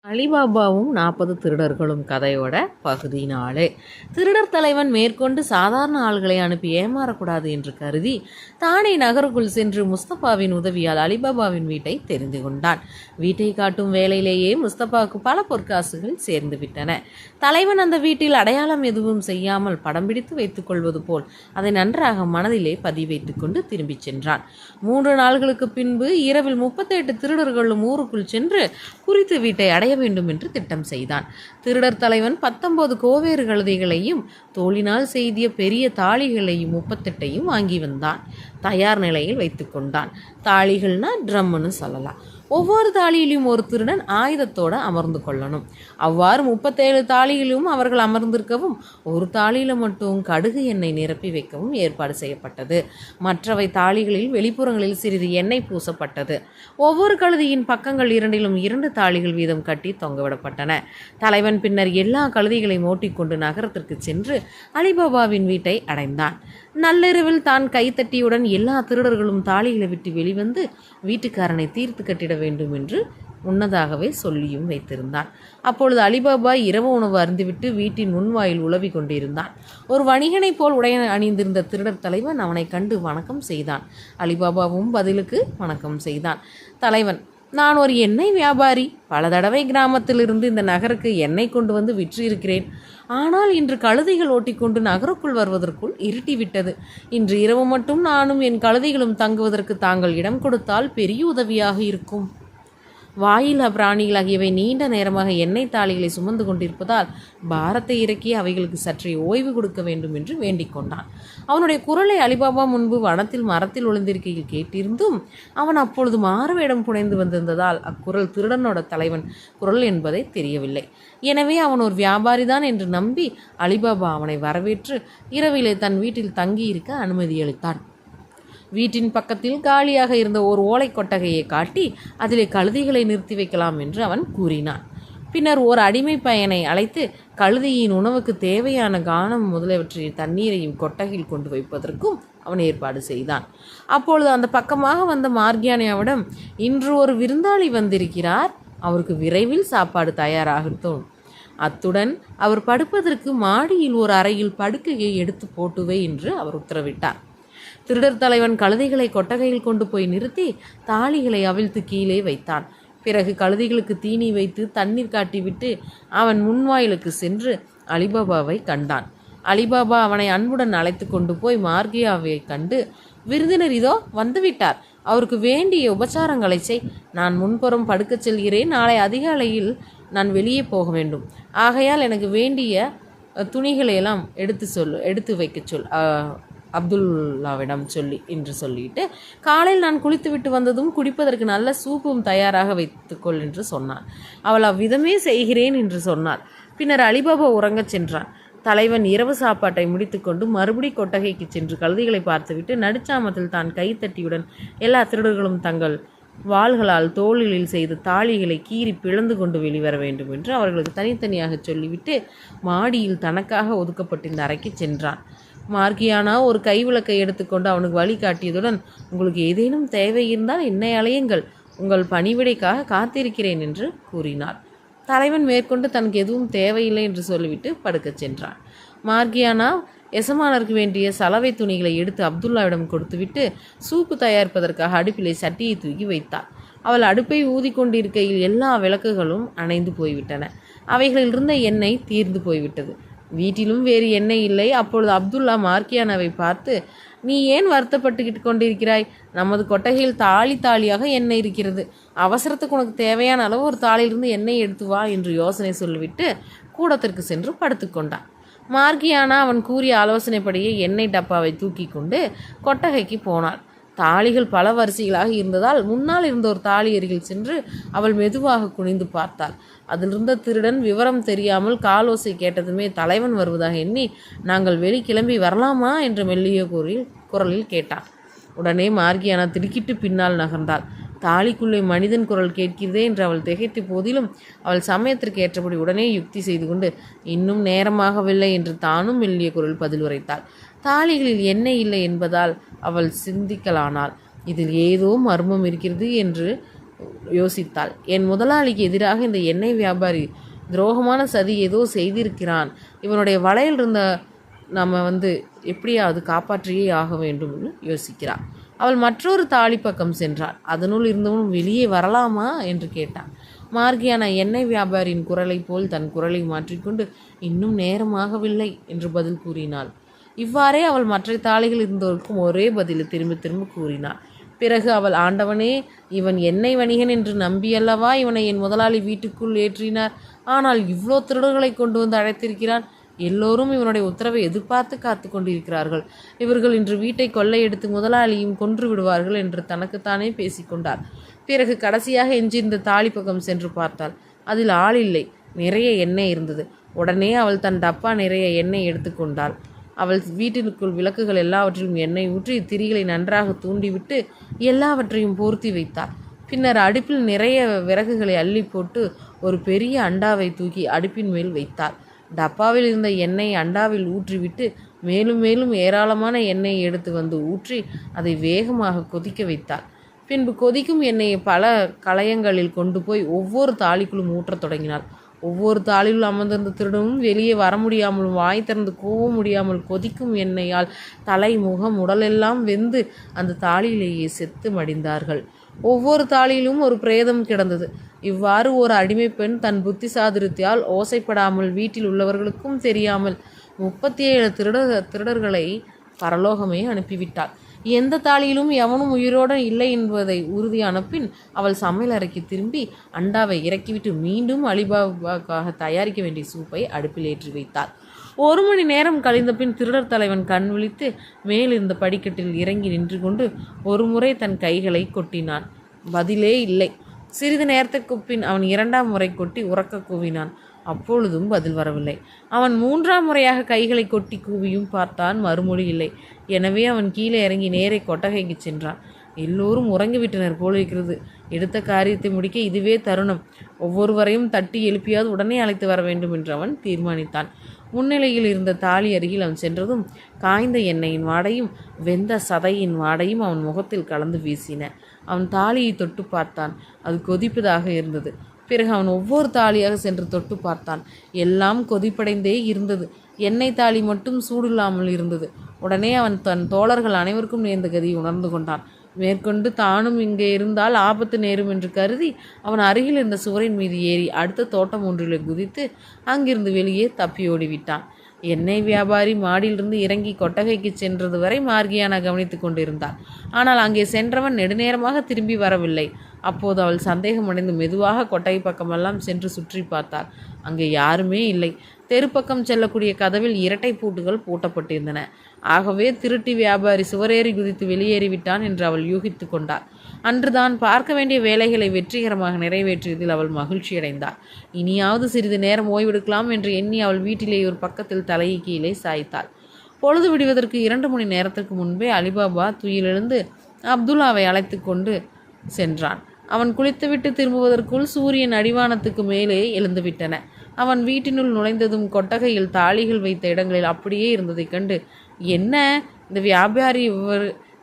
அலிபாபாவும் 40 திருடர்களும் கதையோட பகுதி 4. திருடர் தலைவன் மேற்கொண்டு சாதாரண ஆள்களை அனுப்பி ஏமாறக்கூடாது என்று கருதி தானே நகருக்குள் சென்று முஸ்தபாவின் உதவியால் அலிபாபாவின் வீட்டை தெரிந்து கொண்டான். வீட்டை காட்டும் வேலையிலேயே முஸ்தபாவுக்கு பல பொற்காசுகள் சேர்ந்து விட்டன. தலைவன் அந்த வீட்டில் அடையாளம் எதுவும் செய்யாமல் படம் பிடித்து வைத்துக் கொள்வது போல் அதை நன்றாக மனதிலே பதிவைத்துக் கொண்டு திரும்பிச் சென்றான். 3 நாள்களுக்கு பின்பு இரவில் 38 திருடர்களும் ஊருக்குள் சென்று குறித்த வீட்டை அடைய வேண்டும் என்று திட்டம் செய்தான். திருடர் தலைவன் 19 கோவேறு கழுதைகளையும் தோளினால் செய்திய பெரிய தாளிகளையும் 38ஐயும் வாங்கி வந்தான். தயார் நிலையில் வைத்து கொண்டான். தாளிகள்னா ட்ரம்னு சொல்லலாம். ஒவ்வொரு தாளியிலும் ஒரு திருடன் ஆயுதத்தோடு அமர்ந்து கொள்ளணும். அவ்வாறு 37 தாளியிலும் அவர்கள் அமர்ந்திருக்கவும் ஒரு தாளியில் மட்டும் கடுகு எண்ணெய் நிரப்பி வைக்கவும் ஏற்பாடு செய்யப்பட்டது. மற்றவை தாளிகளில் வெளிப்புறங்களில் சிறிது எண்ணெய் பூசப்பட்டது. ஒவ்வொரு கழுதியின் பக்கங்கள் இரண்டிலும் 2 தாளிகள் வீதம் கட்டி தொங்கவிடப்பட்டன. தலைவன் பின்னர் எல்லா கழுதிகளையும் ஓட்டிக்கொண்டு நகரத்திற்கு சென்று அலிபாபாவின் வீட்டை அடைந்தான். நள்ளிரவில் தான் கைத்தட்டியுடன் எல்லா திருடர்களும் தாளிகளை விட்டு வெளிவந்து வீட்டுக்காரனை தீர்த்து கட்டிட வேண்டும் என்று முன்னதாகவே சொல்லியும் வைத்திருந்தான். அப்பொழுது அலிபாபா இரவு உணவு அருந்துவிட்டு வீட்டின் முன்வாயில் உலவி கொண்டிருந்தான். ஒரு வணிகனைப் போல் உடை அணிந்திருந்த திருடர் தலைவன் அவனை கண்டு வணக்கம் செய்தான். அலிபாபாவும் பதிலுக்கு வணக்கம் செய்தான். தலைவன்: நான் ஒரு எண்ணெய் வியாபாரி. பல தடவை கிராமத்திலிருந்து இந்த நகருக்கு எண்ணெய் கொண்டு வந்து விற்றிருக்கிறேன். ஆனால் இன்று கழுதைகள் ஓட்டிக்கொண்டு நகருக்குள் வருவதற்குள் இருட்டிவிட்டது. இன்று இரவு மட்டும் நானும் என் கழுதைகளும் தங்குவதற்கு தாங்கள் இடம் கொடுத்தால் பெரிய உதவியாக இருக்கும். வாயிலா பிராணிகள் ஆகியவை நீண்ட நேரமாக எண்ணெய் தாளிகளை சுமந்து கொண்டிருப்பதால் பாரத்தை இறக்கி அவைகளுக்கு சற்றே ஓய்வு கொடுக்க வேண்டும் என்று வேண்டிக் கொண்டான். அவனுடைய குரலை அலிபாபா முன்பு வனத்தில் மரத்தில் ஒளிந்திருக்கையில் கேட்டிருந்தும் அவன் அப்பொழுது மாறுவேடம் புனைந்து வந்திருந்ததால் அக்குரல் திருடனோட தலைவன் குரல் என்பதை தெரியவில்லை. எனவே அவன் ஒரு வியாபாரிதான் என்று நம்பி அலிபாபா அவனை வரவேற்று இரவிலே தன் வீட்டில் தங்கியிருக்க அனுமதியளித்தான். வீட்டின் பக்கத்தில் காலியாக இருந்த ஓர் ஓலை கொட்டகையை காட்டி அதிலே கழுதைகளை நிறுத்தி வைக்கலாம் என்று அவன் கூறினான். பின்னர் ஓர் அடிமை பையனை அழைத்து கழுதையின் உணவுக்கு தேவையான கானம் முதலியவற்றை தண்ணீரையும் கொட்டகையில் கொண்டு வைப்பதற்கும் அவன் ஏற்பாடு செய்தான். அப்பொழுது அந்த பக்கமாக வந்த மார்கியானாவிடம், இன்று ஒரு விருந்தாளி வந்திருக்கிறார், அவருக்கு விரைவில் சாப்பாடு தயாராகட்டும். அத்துடன் அவர் படுப்பதற்கு மாடியில் ஒரு அறையில் படுக்கையை எடுத்து போட்டுவை என்று அவர் உத்தரவிட்டார். திருடர் தலைவன் கழுதைகளை கொட்டகையில் கொண்டு போய் நிறுத்தி தாளிகளை அவிழ்த்து கீழே வைத்தான். பிறகு கழுதைகளுக்கு தீனி வைத்து தண்ணீர் காட்டிவிட்டு அவன் முன்வாயிலுக்கு சென்று அலிபாபாவை கண்டான். அலிபாபா அவனை அன்புடன் அழைத்து கொண்டு போய் மார்கியாவை கண்டு, விருந்தினர் இதோ வந்துவிட்டார், அவருக்கு வேண்டிய உபச்சாரங்களை செய். நான் முன்புறம் படுக்கச் செல்கிறேன். நாளை அதிகாலையில் நான் வெளியே போக வேண்டும். ஆகையால் எனக்கு வேண்டிய துணிகளையெல்லாம் எடுத்து வைக்க சொல் அப்துல்லாவிடம் என்று சொல்லிட்டு, காலையில் நான் குளித்துவிட்டு வந்ததும் குடிப்பதற்கு நல்ல சூப்பும் தயாராக வைத்துக்கொள் என்று சொன்னான். அவள் அவ்விதமே செய்கிறேன் என்று சொன்னாள். பின்னர் அலிபாபா உறங்கச் சென்றான். தலைவன் இரவு சாப்பாட்டை முடித்துக்கொண்டு மறுபடி கொட்டகைக்கு சென்று கழுதைகளை பார்த்துவிட்டு நடுச்சாமத்தில் தான் கைத்தட்டியுடன் எல்லா திருடர்களும் தங்கள் வாள்களால் தோள்களில் செய்த தாளிகளை கீறி பிளந்து கொண்டு வெளிவர வேண்டும் என்று அவர்களுக்கு தனித்தனியாக சொல்லிவிட்டு மாடியில் தனக்காக ஒதுக்கப்பட்டிருந்த அறைக்கு சென்றான். மார்கியானா ஒரு கைவிளக்கை எடுத்துக்கொண்டு அவனுக்கு வழி காட்டியதுடன், உங்களுக்கு ஏதேனும் தேவை இருந்தால் என்னை அலையுங்கள், உங்கள் பணிவிடைக்காக காத்திருக்கிறேன் என்று கூறினார். தலைவன் மேற்கொண்டு தனக்கு எதுவும் தேவையில்லை என்று சொல்லிவிட்டு படுக்கச் சென்றான். மார்கியானா எசமானருக்கு வேண்டிய சலவை துணிகளை எடுத்து அப்துல்லாவிடம் கொடுத்துவிட்டு சூப்பு தயாரிப்பதற்காக அடுப்பிலே சட்டியை தூக்கி வைத்தாள். அவள் அடுப்பை ஊதி கொண்டிருக்கையில் எல்லா விளக்குகளும் அணைந்து போய்விட்டன. அவைகளில் இருந்த எண்ணெய் தீர்ந்து போய்விட்டது. வீட்டிலும் வேறு எண்ணெய் இல்லை. அப்பொழுது அப்துல்லா மார்கியானாவை பார்த்து, நீ ஏன் வருத்தப்பட்டுக்கிட்டு கொண்டிருக்கிறாய்? நமது கொட்டகையில் தாளியாக எண்ணெய் இருக்கிறது. அவசரத்துக்கு உனக்கு தேவையான அளவு ஒரு தாளிலிருந்து எண்ணெய் எடுத்து வா என்று யோசனை சொல்லிவிட்டு கூடத்திற்கு சென்று படுத்துக்கொண்டான். மார்கியானா அவன் கூறிய ஆலோசனைப்படியே எண்ணெய் டப்பாவை தூக்கி கொண்டு கொட்டகைக்கு போனாள். தாளிகள் பல வரிசைகளாக இருந்ததால் முன்னால் இருந்த ஒரு தாலி அருகில் சென்று அவள் மெதுவாக குனிந்து பார்த்தாள். அதிலிருந்த திருடன் விவரம் தெரியாமல் காலோசை கேட்டதுமே தலைவன் வருவதாக எண்ணி, நாங்கள் வெளி கிளம்பி வரலாமா என்று மெல்லிய குரலில் கேட்டான். உடனே மார்கியானா திடுக்கிட்டு பின்னால் நகர்ந்தாள். தாலிக்குள்ளே மனிதன் குரல் கேட்கிறதே என்று அவள் திகைத்த போதிலும் அவள் சமயத்திற்கு ஏற்றபடி உடனே யுக்தி செய்து கொண்டு, இன்னும் நேரமாகவில்லை என்று தானும் மெல்லிய குரல் பதில் உரைத்தாள். தாளிகளில் எண்ணெய் இல்லை என்பதால் அவள் சிந்திக்கலானாள். இதில் ஏதோ மர்மம் இருக்கிறது என்று யோசித்தாள். என் முதலாளிக்கு எதிராக இந்த எண்ணெய் வியாபாரி துரோகமான சதி ஏதோ செய்திருக்கிறான். இவனுடைய வலையில் இருந்த நம்ம எப்படியாவது காப்பாற்றியே ஆக வேண்டும்னு யோசிக்கிறாள். அவள் மற்றொரு தாலி பக்கம் சென்றாள். அதனுள் இருந்தவனும் வெளியே வரலாமா என்று கேட்டான். மார்கியானா எண்ணெய் வியாபாரியின் குரலை போல் தன் குரலை மாற்றிக்கொண்டு இன்னும் நேரமாகவில்லை என்று பதில் கூறினாள். இவ்வாறே அவள் மற்ற தாளிகள் இருந்தவருக்கும் ஒரே பதிலை திரும்ப திரும்ப கூறினாள். பிறகு அவள், ஆண்டவனே, இவன் எண்ணெய் வணிகன் என்று நம்பியல்லவா இவனை என் முதலாளி வீட்டுக்குள் ஏற்றினார். ஆனால் இவ்வளோ திருடர்களை கொண்டு வந்து அழைத்திருக்கிறான். எல்லோரும் இவனுடைய உத்தரவை எதிர்பார்த்து காத்து கொண்டிருக்கிறார்கள். இவர்கள் இன்று வீட்டை கொள்ளையெடுத்து முதலாளியும் கொன்று விடுவார்கள் என்று தனக்குத்தானே பேசிக்கொண்டார். பிறகு கடைசியாக எஞ்சியிருந்த தாலி பக்கம் சென்று பார்த்தாள். அதில் ஆள் இல்லை. நிறைய எண்ணெய் இருந்தது. உடனே அவள் தன் டப்பா நிறைய எண்ணெய் எடுத்துக்கொண்டாள். அவள் வீட்டிற்குள் விளக்குகள் எல்லாவற்றிலும் எண்ணெய் ஊற்றி திரிகளை நன்றாக தூண்டிவிட்டு எல்லாவற்றையும் போர்த்தி வைத்தாள். பின்னர் அடுப்பில் நிறைய விறகுகளை அள்ளி போட்டு ஒரு பெரிய அண்டாவை தூக்கி அடுப்பின் மேல் வைத்தாள். டப்பாவில் இருந்த எண்ணெய் அண்டாவில் ஊற்றிவிட்டு மேலும் மேலும் ஏராளமான எண்ணெயை எடுத்து வந்து ஊற்றி அதை வேகமாக கொதிக்க வைத்தாள். பின்பு கொதிக்கும் எண்ணெயை பல கலயங்களில் கொண்டு போய் ஒவ்வொரு தாலிக்குள்ளும் ஊற்றத் தொடங்கினாள். ஒவ்வொரு தாளிலும் அமர்ந்திருந்த திருடனும் வெளியே வர முடியாமலும் வாய் திறந்து கூவ முடியாமல் கொதிக்கும் எண்ணெயால் தலை, முகம், உடலெல்லாம் வெந்து அந்த தாளியிலேயே செத்து மடிந்தார்கள். ஒவ்வொரு தாளிலும் ஒரு பிரேதம் கிடந்தது. இவ்வாறு ஒரு அடிமை பெண் தன் புத்தி சாதுரியத்தால் ஓசைப்படாமல் வீட்டில் உள்ளவர்களுக்கும் தெரியாமல் 37 திருடர்களை பரலோகமே அனுப்பிவிட்டாள். எந்த தாளியிலும் எவனும் உயிரோடு இல்லை என்பதை உறுதியான பின் அவள் சமையல் அறைக்கு திரும்பி அண்டாவை இறக்கிவிட்டு மீண்டும் அலிபாபாவுக்காக தயாரிக்க வேண்டிய சூப்பை அடுப்பில் ஏற்றி வைத்தாள். 1 மணி நேரம் கழிந்த பின் திருடர் தலைவன் கண் விழித்து மேலிருந்த படிக்கட்டில் இறங்கி நின்று கொண்டு ஒரு முறை தன் கைகளை கொட்டினான். பதிலே இல்லை. சிறிது நேரத்துக்கு பின் அவன் 2ஆம் முறை கொட்டி உறக்க கூவினான். அப்பொழுதும் பதில் வரவில்லை. அவன் 3ஆம் முறையாக கைகளை கொட்டி கூவியும் பார்த்தான். மறுமொழி இல்லை. எனவே அவன் கீழே இறங்கி நேரே கொட்டகைக்கு சென்றான். எல்லோரும் உறங்கிவிட்டனர் போலிருக்கிறது. எடுத்த காரியத்தை முடிக்க இதுவே தருணம். ஒவ்வொருவரையும் தட்டி எழுப்பியாவது உடனே அழைத்து வர வேண்டும் என்று அவன் தீர்மானித்தான். முன்னிலையில் இருந்த தாலி அருகில் அவன் சென்றதும் காய்ந்த எண்ணெயின் வாடையும் வெந்த சதையின் வாடையும் அவன் முகத்தில் கலந்து வீசின. அவன் தாலியை தொட்டு பார்த்தான். அது கொதிப்பதாக இருந்தது. பிறகு அவன் ஒவ்வொரு தாலியாக சென்று தொட்டு பார்த்தான். எல்லாம் கொதிப்படைந்தே இருந்தது. எண்ணெய் தாலி மட்டும் சூடில்லாமல் இருந்தது. உடனே அவன் தன் தோழர்கள் அனைவருக்கும் நேர்ந்த கதியை உணர்ந்து கொண்டான். மேற்கொண்டு தானும் இங்கே இருந்தால் ஆபத்து நேரும் என்று கருதி அவன் அருகில் இருந்த சுவரின் மீது ஏறி அடுத்த தோட்டம் ஒன்றிலே குதித்து அங்கிருந்து வெளியே தப்பியோடிவிட்டான். எண்ணெய் வியாபாரி மாடியிலிருந்து இறங்கி கொட்டகைக்கு சென்றது வரை மார்கியானா கவனித்து கொண்டிருந்தாள். ஆனால் அங்கே சென்றவன் நெடுநேரமாக திரும்பி வரவில்லை. அப்போது அவள் சந்தேகமடைந்து மெதுவாக கொட்டகை பக்கமெல்லாம் சென்று சுற்றி பார்த்தாள். அங்கே யாருமே இல்லை. தெருப்பக்கம் செல்லக்கூடிய கதவில் இரட்டை பூட்டுகள் பூட்டப்பட்டிருந்தன. ஆகவே திருட்டி வியாபாரி சுவரேறி குதித்து வெளியேறிவிட்டான் என்று அவள் யூகித்து கொண்டாள். அன்றுதான் பார்க்க வேண்டிய வேலைகளை வெற்றிகரமாக நிறைவேற்றியதில் அவள் மகிழ்ச்சியடைந்தாள். இனியாவது சிறிது நேரம் ஓய்வெடுக்கலாம் என்று எண்ணி அவள் வீட்டிலே ஒரு பக்கத்தில் தலையை கீழே சாய்த்தாள். பொழுது விடுவதற்கு 2 மணி நேரத்திற்கு முன்பே அலிபாபா துயிலெழுந்து அப்துல்லாவை அழைத்து கொண்டு சென்றான். அவன் குளித்துவிட்டு திரும்புவதற்குள் சூரியன் அடிவானத்துக்கு மேலே எழுந்துவிட்டன. அவன் வீட்டினுள் நுழைந்ததும் கொட்டகையில் தாளிகள் வைத்த இடங்களில் அப்படியே இருந்ததைக் கண்டு, என்ன, இந்த வியாபாரி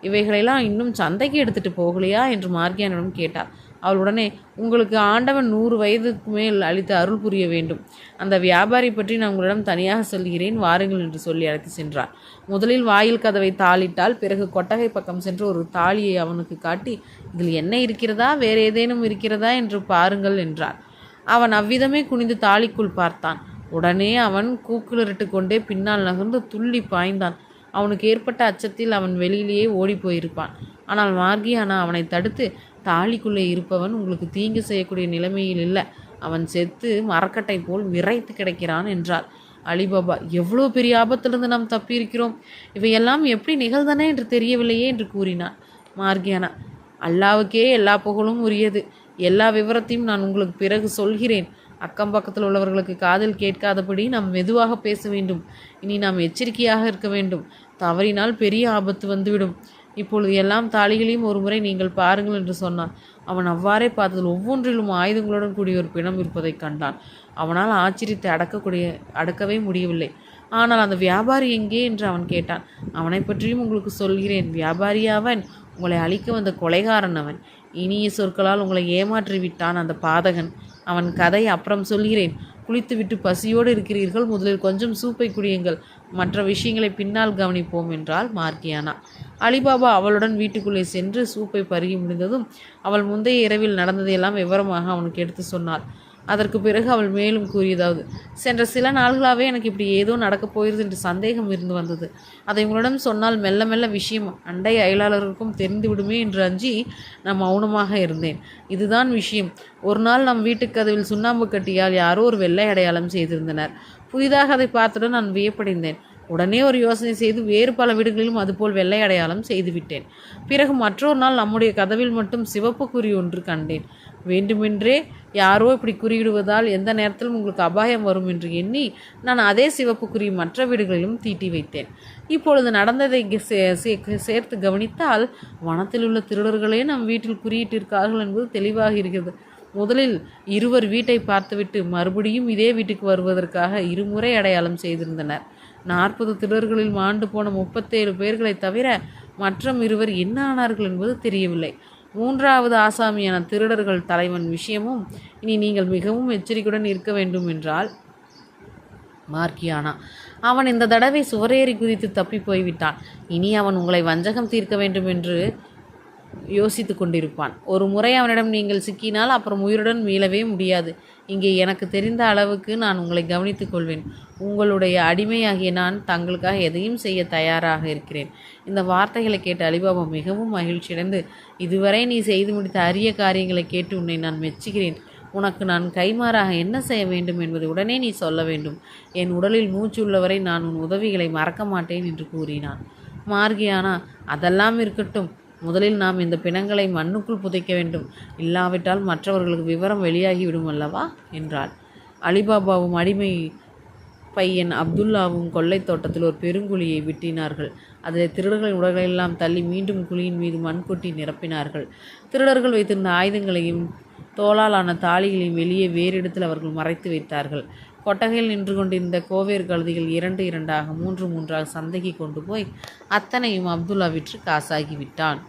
இவைகளெல்லாம் இன்னும் சந்தைக்கு எடுத்துகிட்டு போகலையா என்று மார்கியானிடம் கேட்டார். அவள் உடனே, உங்களுக்கு ஆண்டவன் 100 வயதுக்கு மேல் அளித்து அருள் புரிய வேண்டும். அந்த வியாபாரி பற்றி நான் உங்களிடம் தனியாக சொல்கிறேன், வாருங்கள் என்று சொல்லி அழைத்து சென்றார். முதலில் வாயில் கதவை தாளிட்டால், பிறகு கொட்டகை பக்கம் சென்று ஒரு தாலியை அவனுக்கு காட்டி, இதில் என்ன இருக்கிறதா, வேறு ஏதேனும் இருக்கிறதா என்று பாருங்கள் என்றார். அவன் அவ்விதமே குனிந்து தாலிக்குள் பார்த்தான். உடனே அவன் கூக்குளிட்டு கொண்டே பின்னால் நகர்ந்து துள்ளி பாய்ந்தான். அவனுக்கு ஏற்பட்ட அச்சத்தில் அவன் வெளியிலேயே ஓடி போயிருப்பான். ஆனால் மார்கியானா அவனை தடுத்து, தாலிக்குள்ளே இருப்பவன் உங்களுக்கு தீங்கு செய்யக்கூடிய நிலைமையில் இல்லை, அவன் செத்து மரக்கட்டை போல் விரைத்து கிடக்கிறான் என்றாள். அலிபாபா, எவ்வளோ பெரிய ஆபத்திலிருந்து நாம் தப்பியிருக்கிறோம், இவையெல்லாம் எப்படி நிகழ்ந்தன என்று தெரியவில்லையே என்று கூறினான். மார்கியானா, அல்லாவுக்கே எல்லா புகழும் உரியது. எல்லா விவரத்தையும் நான் உங்களுக்கு பிறகு சொல்கிறேன். அக்கம் பக்கத்தில் உள்ளவர்களுக்கு காதில் கேட்காதபடி நாம் மெதுவாக பேச வேண்டும். இனி நாம் எச்சரிக்கையாக இருக்க வேண்டும். தவறினால் பெரிய ஆபத்து வந்துவிடும். இப்பொழுது எல்லாம் தாலிகளையும் ஒரு முறை நீங்கள் பாருங்கள் என்று சொன்னான். அவன் அவ்வாறே பார்த்ததில் ஒவ்வொன்றிலும் ஆயுதங்களுடன் கூடிய ஒரு பிணம் இருப்பதைக் கண்டான். அவனால் ஆச்சரியத்தை அடக்கவே முடியவில்லை. ஆனால் அந்த வியாபாரி எங்கே என்று அவன் கேட்டான். அவனை பற்றியும் உங்களுக்கு சொல்கிறேன். வியாபாரி அவன், உங்களை அழிக்க வந்த கொலைகாரன் அவன். இனிய சொற்களால் உங்களை ஏமாற்றி விட்டான் அந்த பாதகன். அவன் கதை அப்புறம் சொல்கிறேன். குளித்துவிட்டு பசியோடு இருக்கிறீர்கள், முதலில் கொஞ்சம் சூப்பை குடியுங்கள், மற்ற விஷயங்களை பின்னால் கவனிப்போம் என்றாள் மார்கியானா. அலிபாபா அவளுடன் வீட்டுக்குள்ளே சென்று சூப்பை பருகி முடிந்ததும் அவள் முந்தைய இரவில் நடந்ததையெல்லாம் விவரமாக அவனுக்கு எடுத்து சொன்னாள். அதற்கு பிறகு அவள் மேலும் கூறியதாவது, சென்ற சில நாள்களாகவே எனக்கு இப்படி ஏதோ நடக்கப் போகிறது என்று சந்தேகம் இருந்து வந்தது. அதை உங்களிடம் சொன்னால் மெல்ல மெல்ல விஷயம் அண்டை அயலாளருக்கும் தெரிந்துவிடுமே என்று அஞ்சி நான் மௌனமாக இருந்தேன். இதுதான் விஷயம். ஒரு நாள் நம் வீட்டுக் கதவில் சுண்ணாம்பு கட்டியால் யாரோ ஒரு வெள்ளை அடையாளம் செய்திருந்தனர். புதிதாக அதை பார்த்தவுடன் நான் வியப்படைந்தேன். உடனே ஒரு யோசனை செய்து வேறு பல வீடுகளிலும் அதுபோல் வெள்ளை அடையாளம் செய்துவிட்டேன். பிறகு மற்றொரு நாள் நம்முடைய கதவில் மட்டும் சிவப்பு குறி ஒன்று கண்டேன். வேண்டுமென்றே யாரோ இப்படி குறியிடுவதால் எந்த நேரத்திலும் உங்களுக்கு அபாயம் வரும் என்று எண்ணி நான் அதே சிவப்பு குறி மற்ற வீடுகளிலும் தீட்டி வைத்தேன். இப்பொழுது நடந்ததை சேர்த்து கவனித்தால் வனத்தில் உள்ள திருடர்களே நம் வீட்டில் குறியிட்டிருக்கார்கள் என்பது தெளிவாக இருக்கிறது. முதலில் இருவர் வீட்டை பார்த்துவிட்டு மறுபடியும் இதே வீட்டுக்கு வருவதற்காக இருமுறை அடையாளம் செய்திருந்தனர். 40 திருடர்களில் மாண்டு போன 37 பேர்களை தவிர மற்றும் இருவர் என்ன ஆனார்கள் என்பது தெரியவில்லை. 3வது ஆசாமியான திருடர்கள் தலைவன் விஷயமும் இனி நீங்கள் மிகவும் எச்சரிக்கையுடன் இருக்க வேண்டும் என்றால் மார்கியானா. அவன் இந்த தடவை சுவரேறி குதித்து தப்பி போய்விட்டான். இனி அவன் உங்களை வஞ்சகம் தீர்க்க வேண்டும் என்று யோசித்து கொண்டிருப்பான். ஒரு முறை அவனிடம் நீங்கள் சிக்கினால் அப்புறம் உயிருடன் மீளவே முடியாது. இங்கே எனக்கு தெரிந்த அளவுக்கு நான் உங்களை கவனித்துக் கொள்வேன். உங்களுடைய அடிமையாகிய நான் தங்களுக்காக எதையும் செய்ய தயாராக இருக்கிறேன். இந்த வார்த்தைகளை கேட்ட அலிபாபா மிகவும் மகிழ்ச்சியடைந்து, இதுவரை நீ செய்து முடித்த அரிய காரியங்களை கேட்டு உன்னை நான் மெச்சுகிறேன். உனக்கு நான் கைமாறாக என்ன செய்ய வேண்டும் என்பதை உடனே நீ சொல்ல வேண்டும். என் உடலில் மூச்சு உள்ளவரை நான் உன் உதவிகளை மறக்க மாட்டேன் என்று கூறினான். மார்கியானா, அதெல்லாம் இருக்கட்டும், முதலில் நாம் இந்த பிணங்களை மண்ணுக்குள் புதைக்க வேண்டும். இல்லாவிட்டால் மற்றவர்களுக்கு விவரம் வெளியாகிவிடும் அல்லவா என்றாள். அலிபாபாவும் அடிமை பையன் அப்துல்லாவும் கொள்ளை தோட்டத்தில் ஒரு பெருங்குழியை விட்டினார்கள். அதில் திருடர்களின் உடல்களெல்லாம் தள்ளி மீண்டும் குழியின் மீது மண் கொட்டி நிரப்பினார்கள். திருடர்கள் வைத்திருந்த ஆயுதங்களையும் தோளாலான தாலிகளையும் வெளியே வேறு இடத்தில் அவர்கள் மறைத்து வைத்தார்கள். கொட்டகையில் நின்று கொண்டிருந்த கோவேறு கழுதிகள் 2 2ஆக 3 3ஆக சந்தைக்கு கொண்டு போய் அத்தனையும் அப்துல்லா விற்று காசாகி விட்டான்.